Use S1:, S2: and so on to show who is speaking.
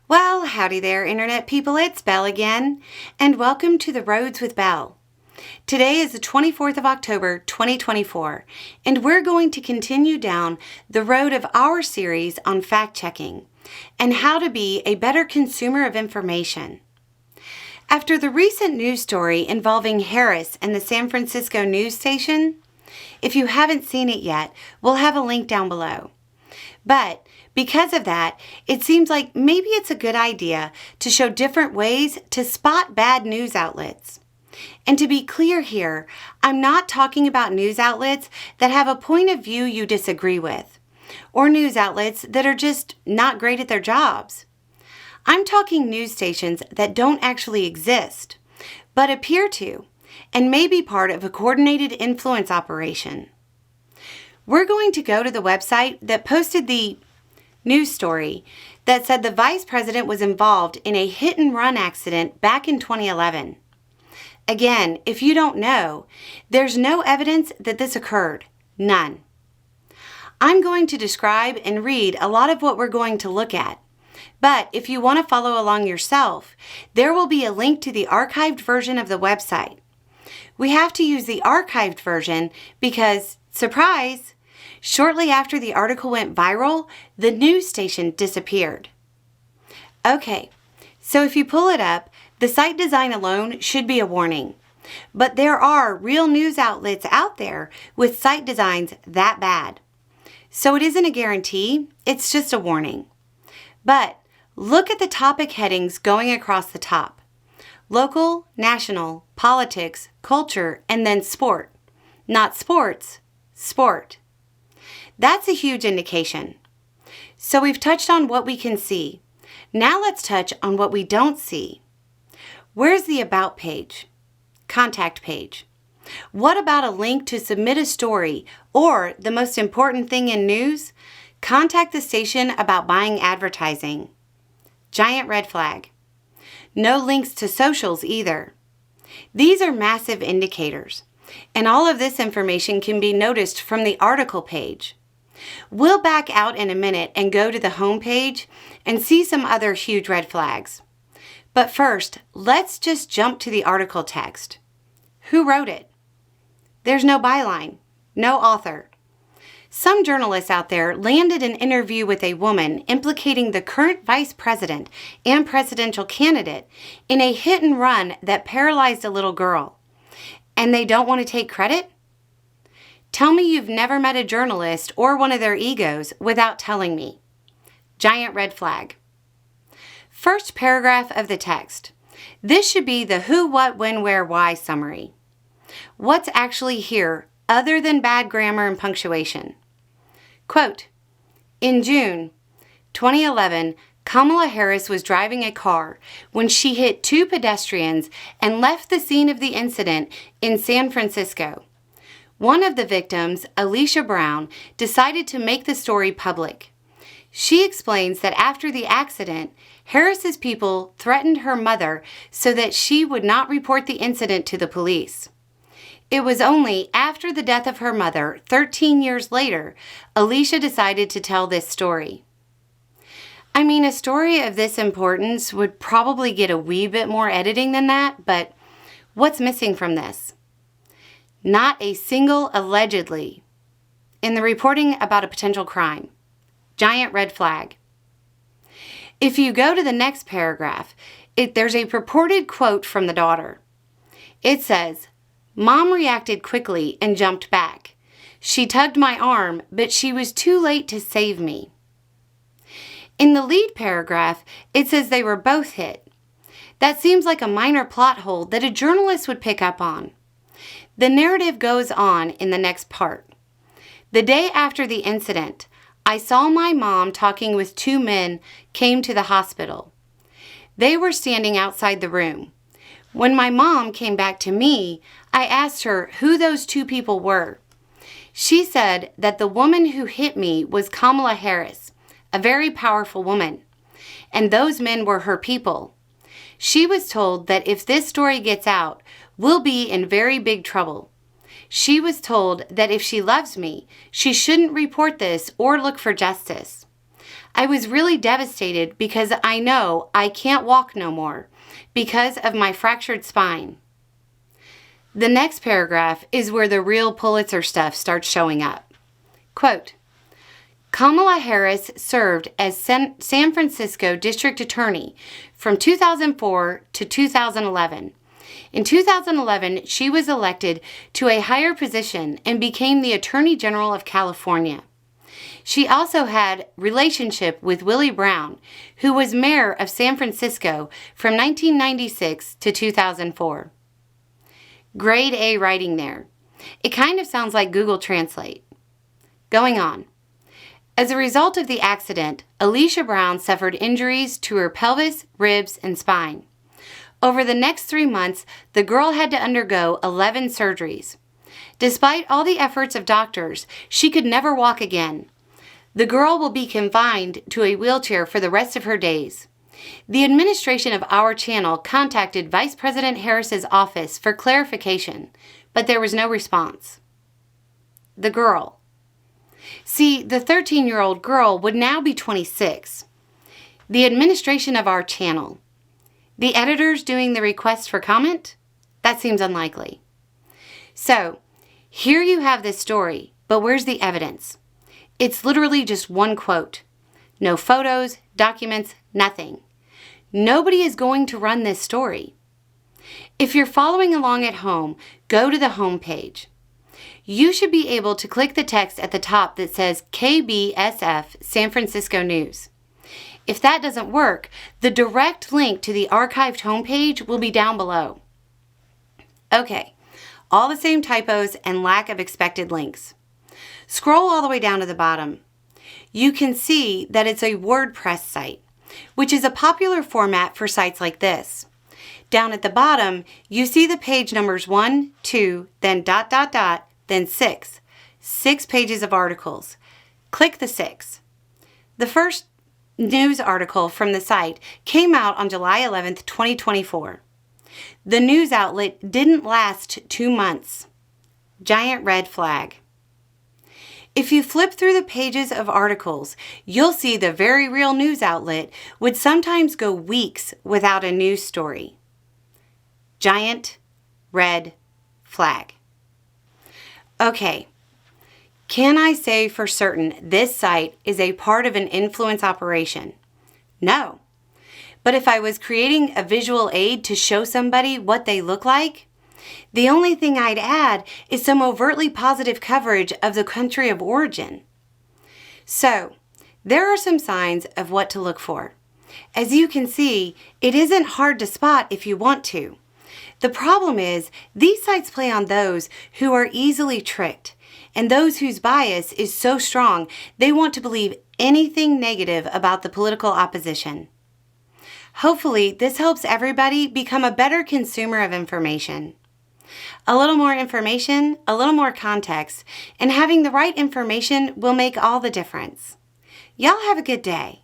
S1: Well, howdy there, Internet people. It's Belle again, and welcome to The Roads with Belle. Today is the 24th of October, 2024, and we're going to continue down the road of our series on fact-checking and how to be a better consumer of information. After the recent news story involving Harris and the San Francisco news station, if you haven't seen it yet, we'll have a link down below. But because of that, it seems like maybe it's a good idea to show different ways to spot bad news outlets. And to be clear here, I'm not talking about news outlets that have a point of view you disagree with, or news outlets that are just not great at their jobs. I'm talking news stations that don't actually exist, but appear to, and may be part of a coordinated influence operation. We're going to go to the website that posted the news story that said the vice president was involved in a hit-and-run accident back in 2011. Again, if you don't know, there's no evidence that this occurred. None. I'm going to describe and read a lot of what we're going to look at. But if you want to follow along yourself, there will be a link to the archived version of the website. We have to use the archived version because, surprise, shortly after the article went viral, the news station disappeared. Okay, so if you pull it up, the site design alone should be a warning. But there are real news outlets out there with site designs that bad. So it isn't a guarantee, it's just a warning. But look at the topic headings going across the top. Local, national, politics, culture, and then sport. Not sports, sport. That's a huge indication. So we've touched on what we can see. Now let's touch on what we don't see. Where's the About page? Contact page. What about a link to submit a story or, the most important thing in news, contact the station about buying advertising? Giant red flag. No links to socials either. These are massive indicators, and all of this information can be noticed from the article page. We'll back out in a minute and go to the home page and see some other huge red flags. But first, let's just jump to the article text. Who wrote it? There's no byline, no author. Some journalists out there landed an interview with a woman implicating the current vice president and presidential candidate in a hit and run that paralyzed a little girl. And they don't want to take credit? Tell me you've never met a journalist or one of their egos without telling me. Giant red flag. First paragraph of the text. This should be the who, what, when, where, why summary. What's actually here other than bad grammar and punctuation? Quote, in June 2011, Kamala Harris was driving a car when she hit two pedestrians and left the scene of the incident in San Francisco. One of the victims, Alicia Brown, decided to make the story public. She explains that after the accident, Harris's people threatened her mother so that she would not report the incident to the police. It was only after the death of her mother, 13 years later, Alicia decided to tell this story. I mean, a story of this importance would probably get a wee bit more editing than that, but what's missing from this? Not a single allegedly in the reporting about a potential crime. Giant red flag. If you go to the next paragraph, there's a purported quote from the daughter. It says, Mom reacted quickly and jumped back. She tugged my arm, but she was too late to save me. In the lead paragraph, it says they were both hit. That seems like a minor plot hole that a journalist would pick up on. The narrative goes on in the next part. The day after the incident, I saw my mom talking with two men came to the hospital. They were standing outside the room. When my mom came back to me, I asked her who those two people were. She said that the woman who hit me was Kamala Harris, a very powerful woman, and those men were her people. She was told that if this story gets out, we'll be in very big trouble. She was told that if she loves me, she shouldn't report this or look for justice. I was really devastated because I know I can't walk no more because of my fractured spine. The next paragraph is where the real Pulitzer stuff starts showing up. Quote, Kamala Harris served as San Francisco District Attorney from 2004 to 2011. In 2011, she was elected to a higher position and became the Attorney General of California. She also had relationship with Willie Brown, who was mayor of San Francisco from 1996 to 2004. Grade A writing there. It kind of sounds like Google Translate. Going on. As a result of the accident, Alicia Brown suffered injuries to her pelvis, ribs, and spine. Over the next 3 months, the girl had to undergo 11 surgeries. Despite all the efforts of doctors, she could never walk again. The girl will be confined to a wheelchair for the rest of her days. The administration of our channel contacted Vice President Harris's office for clarification, but there was no response. The girl. See, the 13-year-old girl would now be 26. The administration of our channel. The editors doing the request for comment? That seems unlikely. So, here you have this story, but where's the evidence? It's literally just one quote. No photos, documents, nothing. Nobody is going to run this story. If you're following along at home, go to the home page. You should be able to click the text at the top that says KBSF San Francisco News. If that doesn't work, the direct link to the archived homepage will be down below. Okay, all the same typos and lack of expected links. Scroll all the way down to the bottom. You can see that it's a WordPress site, which is a popular format for sites like this. Down at the bottom, you see the page numbers 1, 2, then ... then 6. 6 pages of articles. Click the 6. The first news article from the site came out on July 11th, 2024. The news outlet didn't last 2 months. Giant red flag. If you flip through the pages of articles, you'll see the very real news outlet would sometimes go weeks without a news story. Giant red flag. Okay, can I say for certain this site is a part of an influence operation? No. But if I was creating a visual aid to show somebody what they look like, the only thing I'd add is some overtly positive coverage of the country of origin. So, there are some signs of what to look for. As you can see, it isn't hard to spot if you want to. The problem is, these sites play on those who are easily tricked, and those whose bias is so strong they want to believe anything negative about the political opposition. Hopefully, this helps everybody become a better consumer of information. A little more information, a little more context, and having the right information will make all the difference. Y'all have a good day.